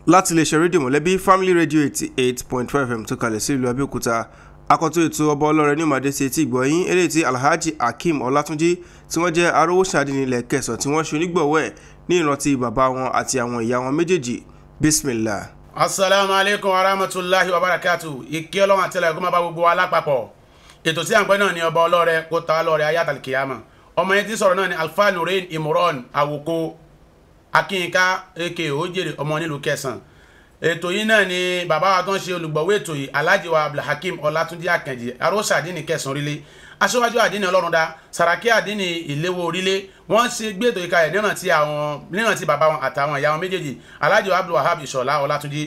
láti lè ṣe rédíò mọ̀lẹ́bí family radio 88.5 FM tó kalẹ̀ sí ìlú Abẹ́òkúta akọ́tún ètò ọba ọlọ́rẹ̀ ní ìmọ̀dé sí etí ìgbọ̀yìn eléyìí tí Alhaji Akeem Olatunji tí wọ́n jẹ́ Arowo Adinni ilẹ̀ Kẹsàn tí wọ́n ṣe onígbọ̀wọ́ ẹ̀ ní ìrántí bàbá wọn àti àwọn ìyá wọn méjèèjì bismillah. Assalamu alaikum wa rahmatullahi wa barakatuh. Ìkẹ́ Ọlọ́run àti ẹlẹ́gùn máa bá gbogbo wa lápapọ̀. Ètò tí à ń pẹ́ náà ni ọba ọlọ́rẹ̀ kó ta lọ́rẹ̀ ayat al-kiyama. Ọmọ yẹn tí sọ̀rọ̀ náà ni Alfa Nurein Imran Awoko Akínká aka Ojèrè ọmọ nílùú Kẹsàn. Ètò yìí náà ni bàbá wa tó ń ṣe olùgbọ̀wọ́ ètò yìí Alhaji wa Abdulhakeem Olatunji Akenji Arowo Adinni Kẹsàn orílẹ̀ aṣíwájú Adinni ọlọ́run dá Saraki Adinni ìléwọ́ orílẹ̀ wọ́n ṣe gbé ètò ìka ẹ̀ nírántí bàbá wọn àtàwọn ìyá wọn méjèèjì Alhaji wa Abdulwahab Ìṣọ̀lá Olatunji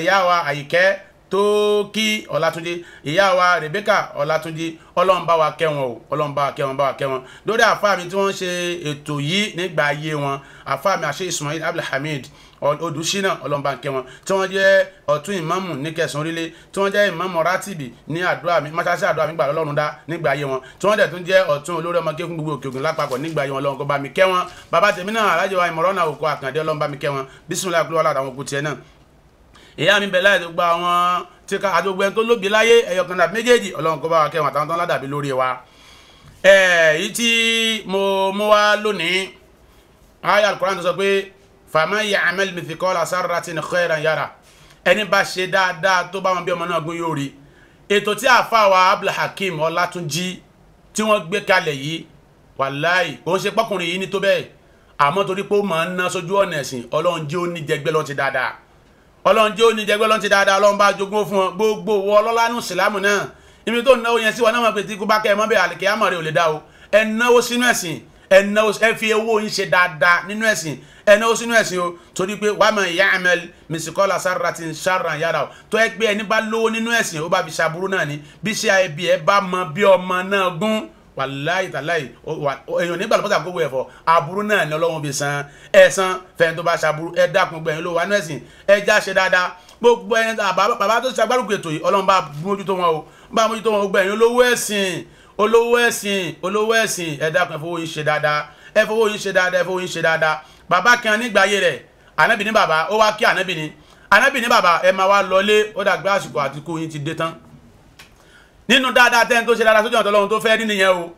ìyá wa Àyìkẹ́ Tóókì Olatunji ìyá wa Rebecca Olatunji ọlọ́run bá wa kẹ́ wọn o ọlọ́run bá wa kẹ́ wọn bá wa kẹ́ wọn lórí àfáà mi tí wọ́n ṣe ètò yìí nígbà ayé wọn àfáà mi àṣẹ Ismail Abdulhamid Odùsínà ọlọ́mọba nkẹ́ wọn tí wọ́n jẹ́ ọ̀tún ìmáàmù ní Kẹsàn orílẹ̀ tí wọ́n jẹ́ ìmáàmù rátìbì ní àdúrà mi mọ́ṣáláṣí àdúrà mi gbà lọ́rùn dá nígbà ayé wọn tí wọ́n dẹ̀ tún jẹ́ ọ̀tún olórí ọmọ kékun gbogbo òkè ògùn lápapọ̀ nígbà ayé wọn lọ́wọ́ kó bá mi kẹ́ wọn bàbá tèmi náà Alhaji wa Imran Awoko Akande ọlọ́mọba mi kẹ́ wọn bisimilayi kúlọ̀ àtàwọn òkú tiẹ̀ náà ìyá mi bẹ̀rẹ̀ láti gba àwọn tí ká àdógbò ẹni tó lóbi láyé ẹ̀yọkàn dàbí méjèèjì ọlọ́run kó bá wa kẹ́ wọn àtàwọn tó ń ládàbí lórí wa èyí tí mo mú wá lónìí ayé Al-Qur'an tó sọ pé fàmà ya'mal mithqala sarratin khairan yara ẹni bá ṣe dáadáa tó bá wọn bí ọmọ náà gún yóò rí ètò tí àfáà wa Abdulhakeem Olatunji tí wọ́n gbé kalẹ̀ yìí wàláì kò ń ṣe pọ́kùnrin yìí ní tó bẹ́ẹ̀ àmọ́ torí pé ó máa ń ná sójú ọ̀nà ẹ̀sìn ọlọ́run jẹ́ ó ní jẹgbẹ́ lọ́n ti dáadáa ọlọ́run jẹ́ ó ní jẹgbẹ́ lọ́n ti dáadáa ọlọ́run bá jogún fún wọn gbogbo wọ ọlọ́lánú ìsìlámù náà ibi tó náwó yẹn sí wọn náà mọ̀ pé tí kú bá kẹ́ ẹ mọ́ bẹ́ẹ̀ àlìkíyámọ̀ rẹ̀ ò lè dá o ẹ náwó sínú ẹ̀sìn ẹ fi owó yín ṣe dáadáa nínú ẹ̀sìn ẹni ó sínú ẹ̀sìn o torí pé wàá mọ̀ ya'mal mithqala sarratin sharran yara o tó ẹ pé ẹni bá lówó nínú ẹ̀sìn ó bá fi ṣàbúrú náà ni bí ṣe àìbí ẹ bá mọ bí ọmọ náà gún wàláì tàláì èèyàn nígbà lọ́pọ̀tà gbogbo ẹ̀fọ́ àbúrú náà ni ọlọ́run fi san ẹ̀san fẹ́ni tó bá ṣàbúrú ẹ dákun gbẹ̀yìn ló wà nínú ẹ̀sìn ẹ já ṣe dáadáa gbogbo ẹni bàbá tó ṣàgbárùkù ètò yìí ọlọ́run bá mójútó wọn o bá mójútó wọn gbẹ̀yìn olówó ẹ̀sìn ẹ dákun ẹ fowó yín ṣe dáadáa ẹ fowó yín ṣe dáadáa bàbá kan nígbà ayé rẹ̀ ànábì ní bàbá ó wá kí ànábì ní bàbá ẹ máa wá lọlé ó dàgbé àsìkò àti kó yín ti dé tán nínú dáadáa tẹ́ni tó ṣe dáadáa sójú ọ̀tọ̀ lọ́hun tó fẹ́ rí nìyẹn o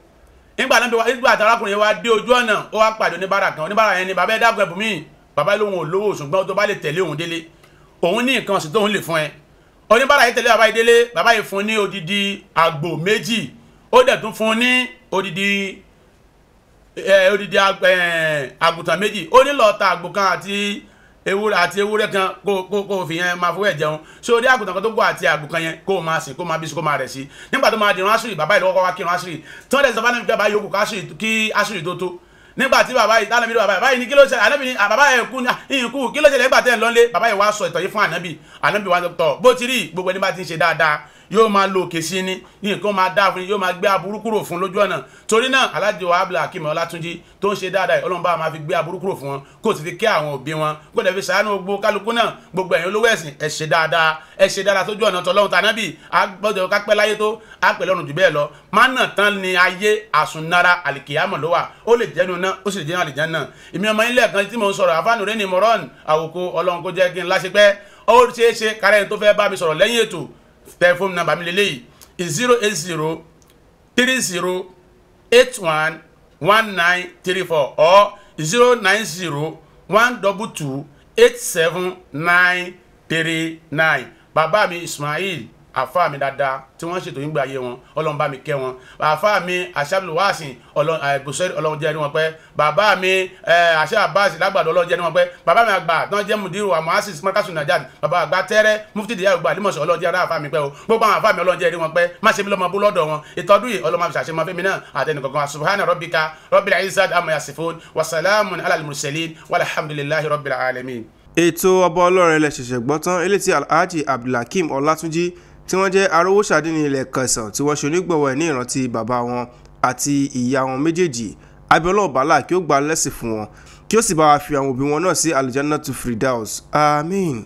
nígbà tí arákùnrin yẹn wá dé ojú ọ̀nà ó wá pàdé oníbàárà kan oníbàárà yẹn ni bàbá ẹ dákun ẹ̀bùn mi bàbá lóhun olówó ṣùgbọ́n tó bá lè tẹ̀lé òun délé òun ní nǹkan ọ̀sìn tóun lè fún ẹ oníbàárà yìí tẹ̀lé bàbá yìí délé bàbá yìí fún ní odidi àgbò méjì ó dẹ̀ tún fún ní odidi àgùntàn méjì ó ní lọ́ọ́ ta àgbò kan àti ewúrẹ́ kan kó fi yẹn máa fowó ẹ̀ jẹun ṣé orí àgùntàn kan tó gbọ́ àti àgbò kan yẹn kó máa sìn kó máa bí sí kó máa rẹ̀ sí nígbà tó máa dìrún àṣírí bàbá yìí lọ́kọ́ wá kírun àṣírí tí wọ́n lè sọ fún ànábì bàbá yòókù kí àṣírí tó tó nígbà tí bàbá yìí tánàbí bàbá yìí ní kí ló ṣe ànábì ní bàbá yìí kú kí ló ṣe nígbà tẹ́ ẹ̀ lọ́lé bàbá yìí wá sọ ìtàn yìí fún ànábì wá tọ̀ bó ti rí gbogbo ẹni bá ti ń ṣe dáadáa yóò máa lo òkè sí ní nǹkan máa dáa fún yóò máa gbé aburú kúrò fún lójú ọ̀nà torí náà Alhaji wa Abdulhakeem Olatunji tó ń ṣe dáadáa ọlọ́run bá máa fi gbé aburú kúrò fún wọn kó ti fi kẹ́ àwọn òbí wọn kó dẹ̀ fi ṣàánú gbogbo kálukú náà gbogbo ẹ̀yin olówó ẹ̀sìn ẹ ṣe dáadáa sójú ọ̀nà tọ́lọ́run tànábì àgbọ̀dọ̀ kápẹ́ láyé tó àpẹ́ lọ́run jù bẹ́ẹ̀ lọ má nà tán ni ayé àsùnnára àlìkìyámọ̀ ló wà ó lè jẹ́nu náà ó sì lè jẹ́nu àlìjánnà èmi ọmọ ilé ẹ̀kan tí mo ń sọ̀rọ̀ Alfa Nurein Imran Awoko ọlọ́run kó jẹ́ kí n láṣepẹ́ ó ṣeé ṣe kárẹ́ tó fẹ́ bá mi sọ̀rọ̀ lẹ́yìn ètò tẹlifóònù nàbà mi lélẹ́yìí 080 30 81 1934 or 090 122 87939 bàbá mi Ismail àfáà mi dáadáa tí wọ́n ṣètò nígbà ayé wọn ọlọ́run bá mi kẹ́ wọn àfáà mi aṣáàbùwàsìn ọlọ́run jẹ́ ní wọn pẹ́ bàbá mi aṣáàbàsì lágbàdo ọlọ́run jẹ́ ní wọn pẹ́ bàbá mi àgbà tán jẹ́ mùdírù àmọ́ásìs mọ́kásù nàìjíríà bàbá àgbà tẹ́rẹ́ mufti dìyà ògbà àlímọ̀ṣọ́ ọlọ́run jẹ́ àfáà mi pẹ́ o gbogbo àwọn àfáà mi ọlọ́run jẹ́ ní wọn pẹ́ má ṣe mi lọ́mọ bú lọ́dọ̀ wọn ìtọ́dún yìí ọlọ́run máa fi ṣàṣemọ́ fẹ́mi náà àtẹnìkọ̀kan subhana rabbika rabbil izzati amma yasifun wa salamun alal mursalin walhamdulillahi rabbil alamin. ètò ọba ọlọ́rẹ̀ lẹ ṣẹ̀ṣẹ̀ gbọ́ tán eléyìí tí Alhaji Abdulhakeem Olatunji tí wọ́n jẹ́ Arowo Adinni ilẹ̀ Kẹsàn tí wọ́n ṣe onígbọ̀wọ́ ẹ̀ ní ìrántí bàbá wọn àti ìyá wọn méjèèjì abiola ọ̀bàlà kí ó gba lẹ́sìn fún wọn kí ó sì bá wa fi àwọn òbí wọn náà sí Aljannatu Firdaus àmín.